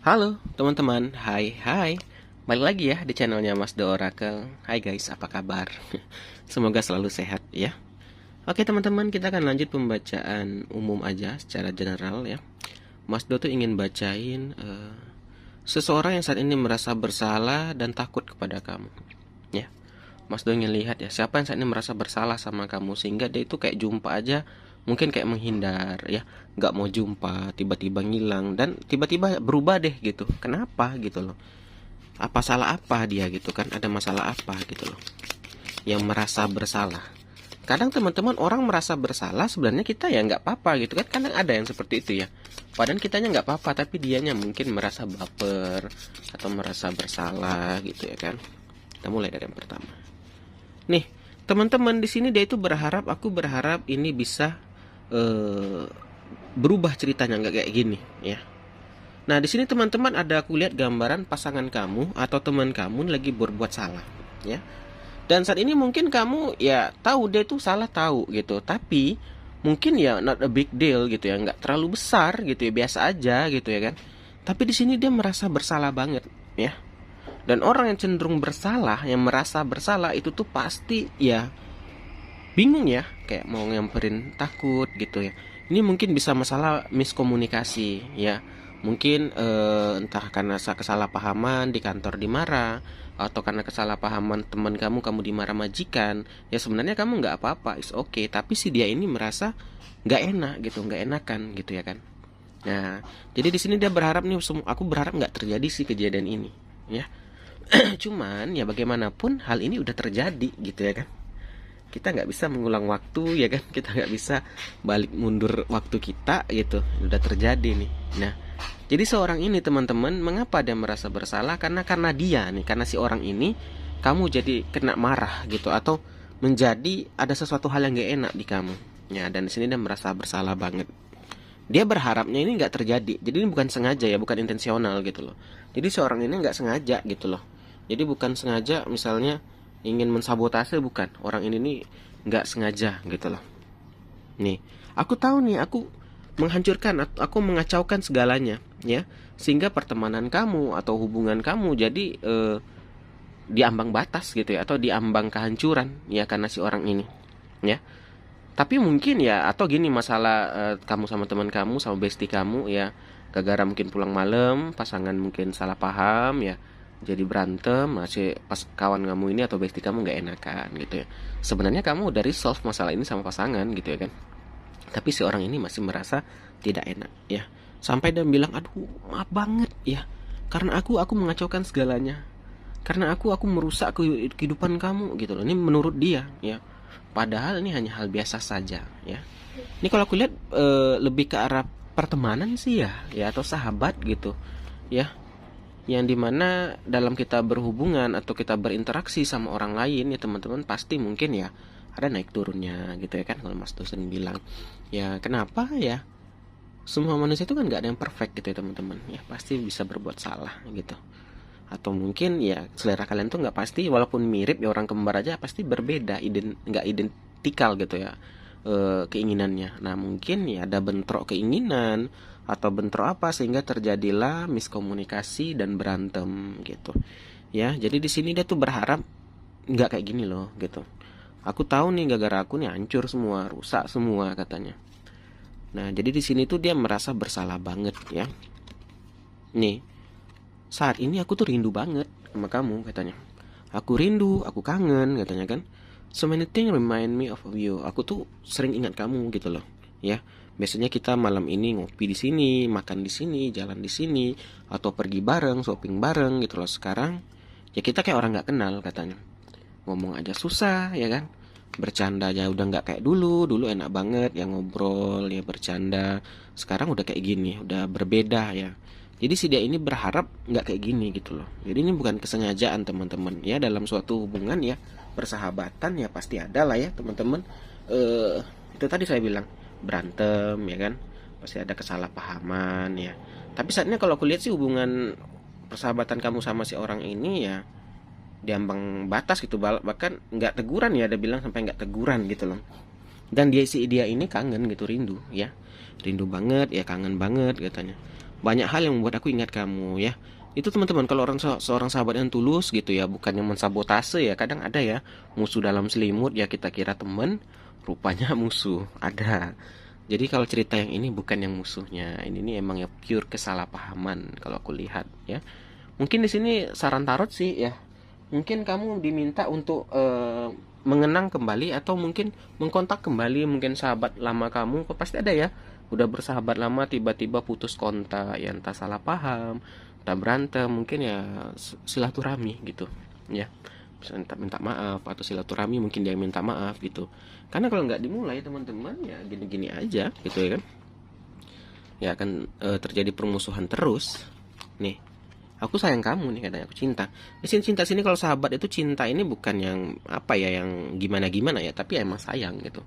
Halo teman-teman, hai. Balik lagi ya di channelnya Mas The Oracle. Hai guys, apa kabar? Semoga selalu sehat ya. Oke teman-teman, kita akan lanjut pembacaan umum aja secara general ya. Mas Do tuh ingin bacain seseorang yang saat ini merasa bersalah dan takut kepada kamu ya. Mas Do ingin lihat ya, siapa yang saat ini merasa bersalah sama kamu sehingga dia itu kayak jumpa aja mungkin kayak menghindar ya, nggak mau jumpa, tiba-tiba ngilang dan tiba-tiba berubah deh gitu. Kenapa gitu loh? Apa salah apa dia gitu kan? Ada masalah apa gitu loh? Yang merasa bersalah. Kadang teman-teman orang merasa bersalah sebenarnya kita ya nggak apa-apa gitu kan. Kadang ada yang seperti itu ya. Padahal kitanya nggak apa-apa tapi dianya mungkin merasa baper atau merasa bersalah gitu ya kan. Kita mulai dari yang pertama. Nih, teman-teman di sini dia itu berharap, aku berharap ini bisa eh, berubah ceritanya nggak kayak gini ya. Nah, di sini teman-teman ada aku lihat gambaran pasangan kamu atau teman kamu lagi berbuat salah ya. Dan saat ini mungkin kamu ya tahu dia itu salah tahu gitu, tapi mungkin ya not a big deal gitu ya, nggak terlalu besar gitu ya, biasa aja gitu ya kan. Tapi di sini dia merasa bersalah banget ya. Dan orang yang cenderung bersalah, yang merasa bersalah itu tuh pasti ya bingung ya, kayak mau nyamperin takut gitu ya. Ini mungkin bisa masalah miskomunikasi ya. Mungkin entah karena kesalahpahaman di kantor dimarah, atau karena kesalahpahaman teman kamu dimarah majikan. Ya sebenarnya kamu nggak apa-apa, is okay. Tapi si dia ini merasa nggak enak gitu, nggak enakan gitu ya kan. Nah, jadi di sini dia berharap nih, aku berharap nggak terjadi sih kejadian ini ya. Cuman ya bagaimanapun hal ini udah terjadi gitu ya kan. Kita nggak bisa mengulang waktu ya kan, kita nggak bisa balik mundur waktu kita gitu, udah terjadi nih. Nah, jadi seorang ini teman-teman, mengapa dia merasa bersalah? Karena dia nih, karena si orang ini kamu jadi kena marah gitu, atau menjadi ada sesuatu hal yang gak enak di kamu ya. Dan di sini dia merasa bersalah banget. Dia berharapnya ini nggak terjadi, jadi ini bukan sengaja ya, bukan intensional gitu loh. Jadi seorang ini nggak sengaja gitu loh. Jadi bukan sengaja misalnya ingin mensabotase, bukan. Orang ini nih nggak sengaja gitu loh. Nih, aku tahu nih, aku menghancurkan, aku mengacaukan segalanya ya, sehingga pertemanan kamu atau hubungan kamu jadi di ambang batas gitu ya, atau di ambang kehancuran ya karena si orang ini ya. Tapi mungkin ya, atau gini, masalah kamu sama teman kamu sama bestie kamu ya, gara-gara mungkin pulang malam pasangan mungkin salah paham ya, jadi berantem, masih pas kawan kamu ini atau bestie kamu nggak enakan gitu ya. Sebenarnya kamu udah resolve masalah ini sama pasangan gitu ya kan. Tapi si orang ini masih merasa tidak enak ya. Sampai dia bilang, "Aduh, maaf banget ya. Karena aku mengacaukan segalanya. Karena aku merusak kehidupan kamu," gitu loh. Ini menurut dia ya. Padahal ini hanya hal biasa saja ya. Ini kalau aku lihat lebih ke arah pertemanan sih ya atau sahabat gitu ya. Yang dimana dalam kita berhubungan atau kita berinteraksi sama orang lain ya teman-teman, pasti mungkin ya ada naik turunnya gitu ya kan, kalau Mas dosen bilang. Ya kenapa ya? Semua manusia itu kan nggak ada yang perfect gitu ya teman-teman. Ya pasti bisa berbuat salah gitu. Atau mungkin ya selera kalian tuh nggak pasti, walaupun mirip ya, orang kembar aja pasti berbeda, nggak identikal gitu ya keinginannya. Nah mungkin ya ada bentrok keinginan atau bentrok apa sehingga terjadilah miskomunikasi dan berantem gitu ya. Jadi di sini dia tuh berharap nggak kayak gini loh gitu. Aku tahu nih, gara-gara aku nih hancur semua, rusak semua katanya. Nah jadi di sini tuh dia merasa bersalah banget ya. Nih, saat ini aku tuh rindu banget sama kamu katanya. Aku rindu, aku kangen katanya kan. So many things remind me of you. Aku tuh sering ingat kamu gitu loh ya. Biasanya kita malam ini ngopi di sini, makan di sini, jalan di sini, atau pergi bareng, shopping bareng gitu loh. Sekarang ya kita kayak orang nggak kenal katanya. Ngomong aja susah ya kan. Bercanda aja udah nggak kayak dulu. Dulu enak banget ya ngobrol ya, bercanda. Sekarang udah kayak gini, udah berbeda ya. Jadi si dia ini berharap nggak kayak gini gitu loh. Jadi ini bukan kesengajaan teman-teman ya, dalam suatu hubungan ya, persahabatan ya pasti ada lah ya teman-teman. Itu tadi saya bilang berantem ya kan, pasti ada kesalahpahaman ya. Tapi saatnya kalau aku lihat sih hubungan persahabatan kamu sama si orang ini ya diambang batas gitu, bahkan nggak teguran ya, ada bilang sampai nggak teguran gitu loh. Dan dia ini kangen gitu, rindu ya, rindu banget ya, kangen banget katanya. banyak hal yang membuat aku ingat kamu ya. Itu teman-teman, kalau seorang sahabat yang tulus gitu ya, bukan yang mensabotase ya. Kadang ada ya musuh dalam selimut, ya kita kira teman, rupanya musuh. Ada. Jadi kalau cerita yang ini bukan yang musuhnya. Ini nih emang ya pure kesalahpahaman kalau aku lihat ya. Mungkin di sini saran tarot sih ya. Mungkin kamu diminta untuk mengenang kembali atau mungkin mengkontak kembali mungkin sahabat lama kamu. Pasti ada ya. Udah bersahabat lama tiba-tiba putus kontak, ya entah salah paham, entah berantem, mungkin ya silaturahmi gitu ya. Bisa minta maaf atau silaturahmi, mungkin dia minta maaf gitu. Karena kalau nggak dimulai teman-teman ya gini-gini aja gitu ya kan. Ya akan terjadi permusuhan terus. Nih, aku sayang kamu nih, katanya aku cinta. Di sini cinta sini, kalau sahabat itu cinta ini bukan yang apa ya, yang gimana-gimana ya, tapi emang sayang gitu.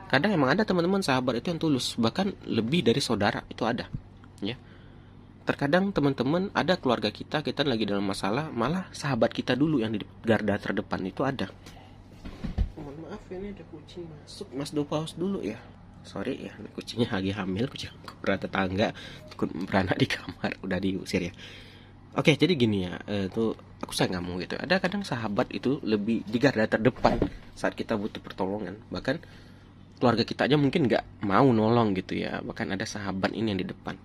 Kadang emang ada teman-teman sahabat itu yang tulus, bahkan lebih dari saudara itu ada. Ya. Terkadang teman-teman ada keluarga kita lagi dalam masalah, malah sahabat kita dulu yang di garda terdepan itu ada. Mohon maaf ya, ini ada kucing masuk, Mas Do pause dulu ya. Sorry ya, kucingnya lagi hamil, kucing tetangga, ikut beranak di kamar, udah diusir ya. Oke, jadi gini ya, tuh aku sayang kamu gitu. Ada kadang sahabat itu lebih di garda terdepan saat kita butuh pertolongan. Bahkan keluarga kita aja mungkin nggak mau nolong gitu ya. Bahkan ada sahabat ini yang di depan.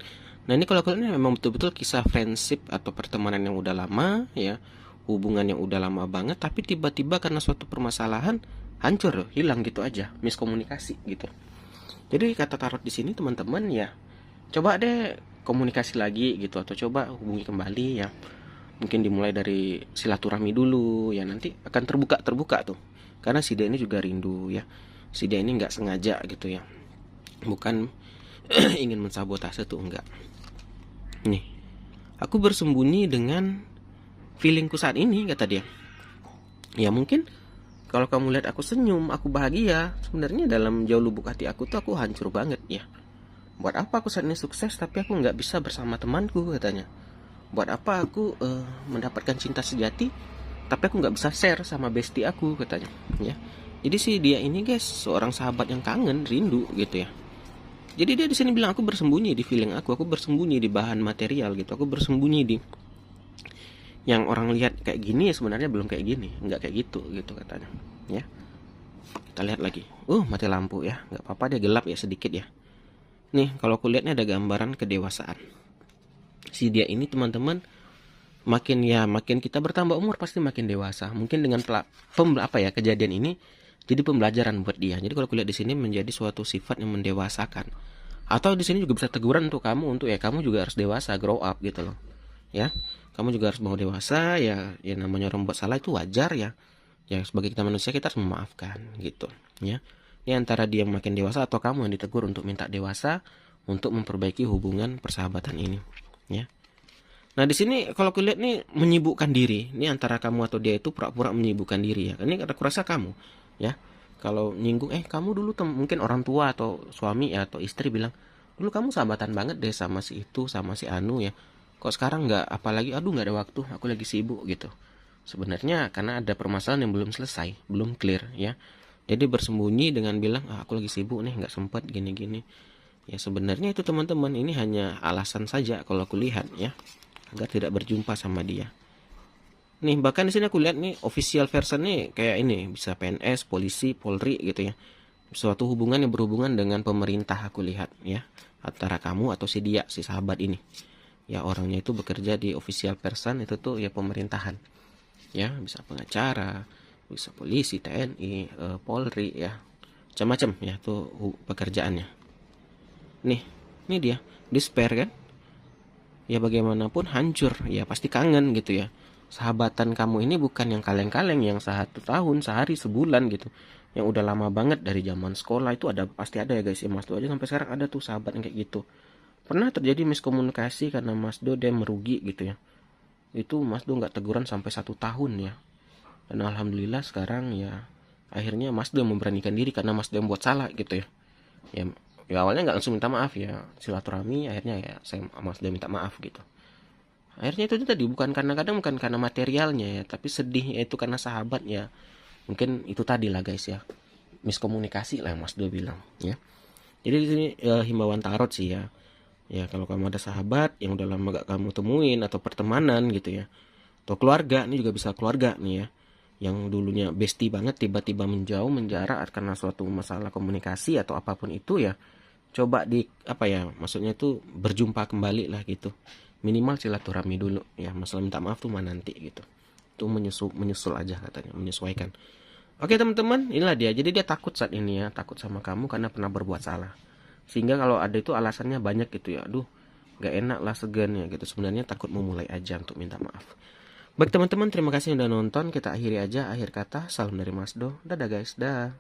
Nah ini kalau kalian memang betul-betul kisah friendship atau pertemanan yang udah lama ya, hubungan yang udah lama banget, tapi tiba-tiba karena suatu permasalahan hancur, hilang gitu aja, miskomunikasi gitu. Jadi kata tarot di sini teman-teman ya, coba deh komunikasi lagi gitu, atau coba hubungi kembali ya. Mungkin dimulai dari silaturahmi dulu ya, nanti akan terbuka tuh. Karena si dia ini juga rindu ya. Si dia ini nggak sengaja gitu ya. Bukan ingin mensabotase tuh, enggak. Nih, aku bersembunyi dengan feelingku saat ini, kata dia. Ya mungkin kalau kamu lihat aku senyum, aku bahagia, sebenarnya dalam jauh lubuk hati aku tuh aku hancur banget ya. Buat apa aku saat ini sukses tapi aku nggak bisa bersama temanku, katanya. Buat apa aku mendapatkan cinta sejati tapi aku nggak bisa share sama bestie aku, katanya. Ya. Jadi sih dia ini guys seorang sahabat yang kangen, rindu gitu ya. Jadi dia di sini bilang aku bersembunyi di feeling aku bersembunyi di bahan material gitu, aku bersembunyi di yang orang lihat kayak gini ya sebenarnya belum kayak gini, nggak kayak gitu katanya. Ya. Kita lihat lagi. Mati lampu ya, nggak apa-apa, dia gelap ya sedikit ya. Nih, kalau aku lihatnya ada gambaran kedewasaan. Si dia ini teman-teman makin kita bertambah umur pasti makin dewasa. Mungkin dengan kejadian ini jadi pembelajaran buat dia. Jadi kalau aku lihat di sini menjadi suatu sifat yang mendewasakan. Atau di sini juga bisa teguran untuk kamu, untuk ya kamu juga harus dewasa, grow up gitu loh. Ya. Kamu juga harus mau dewasa ya, namanya orang buat salah itu wajar ya. Ya sebagai kita manusia kita harus memaafkan gitu, ya. Ini antara dia makin dewasa atau kamu yang ditegur untuk minta dewasa untuk memperbaiki hubungan persahabatan ini, ya. Nah di sini kalau aku lihat nih menyibukkan diri, ini antara kamu atau dia itu pura-pura menyibukkan diri ya. Ini aku rasa kamu, ya. Kalau nyinggung, kamu dulu mungkin orang tua atau suami atau istri bilang, dulu kamu sahabatan banget deh sama si itu, sama si Anu ya. Kok sekarang nggak, apalagi aduh nggak ada waktu, aku lagi sibuk gitu. Sebenarnya karena ada permasalahan yang belum selesai, belum clear ya. Jadi bersembunyi dengan bilang aku lagi sibuk nih, nggak sempat gini-gini. Ya sebenarnya itu teman-teman ini hanya alasan saja kalau aku lihat ya, agar tidak berjumpa sama dia. Nih bahkan di sini aku lihat nih official version nih kayak ini bisa PNS, polisi, Polri gitu ya. Suatu hubungan yang berhubungan dengan pemerintah aku lihat ya, antara kamu atau si dia, si sahabat ini. Ya orangnya itu bekerja di official person itu tuh ya pemerintahan. Ya, bisa pengacara, bisa polisi, TNI, Polri ya. Macam-macam ya tuh pekerjaannya. Nih dia, despair kan? Ya bagaimanapun hancur, ya pasti kangen gitu ya. Sahabatan kamu ini bukan yang kaleng-kaleng yang 1 tahun, sehari, sebulan gitu. Yang udah lama banget dari zaman sekolah itu pasti ada ya guys. Ya Mas Do aja sampai sekarang ada tuh sahabat yang kayak gitu. Pernah terjadi miskomunikasi karena Mas Do dia merugi gitu ya. Itu Mas Do nggak teguran sampai 1 tahun ya. Dan alhamdulillah sekarang ya akhirnya Mas Do memberanikan diri karena Mas Do yang buat salah gitu ya. Ya awalnya nggak langsung minta maaf ya, silaturahmi, akhirnya ya saya Mas Do minta maaf gitu. Akhirnya itu tadi bukan karena materialnya ya, tapi sedih itu karena sahabat ya. Mungkin itu tadi lah guys ya, miskomunikasi lah Mas Do bilang ya. Jadi di sini himbauan tarot sih ya. Ya kalau kamu ada sahabat yang udah lama gak kamu temuin atau pertemanan gitu ya, atau keluarga, ini juga bisa keluarga nih ya, yang dulunya bestie banget tiba-tiba menjauh, menjarak karena suatu masalah komunikasi atau apapun itu ya, coba di apa ya, maksudnya itu berjumpa kembali lah gitu. Minimal silaturahmi dulu ya, masalah minta maaf tuh mah nanti gitu. Itu menyusul menyusul aja katanya, menyesuaikan. Oke teman-teman, inilah dia. Jadi dia takut saat ini ya, takut sama kamu karena pernah berbuat salah. Sehingga kalau ada itu alasannya banyak gitu ya. Aduh, gak enak lah, segan ya gitu. Sebenarnya takut memulai aja untuk minta maaf. Baik teman-teman, terima kasih udah nonton. Kita akhiri aja akhir kata. Salam dari Mas Do. Dadah guys, dah.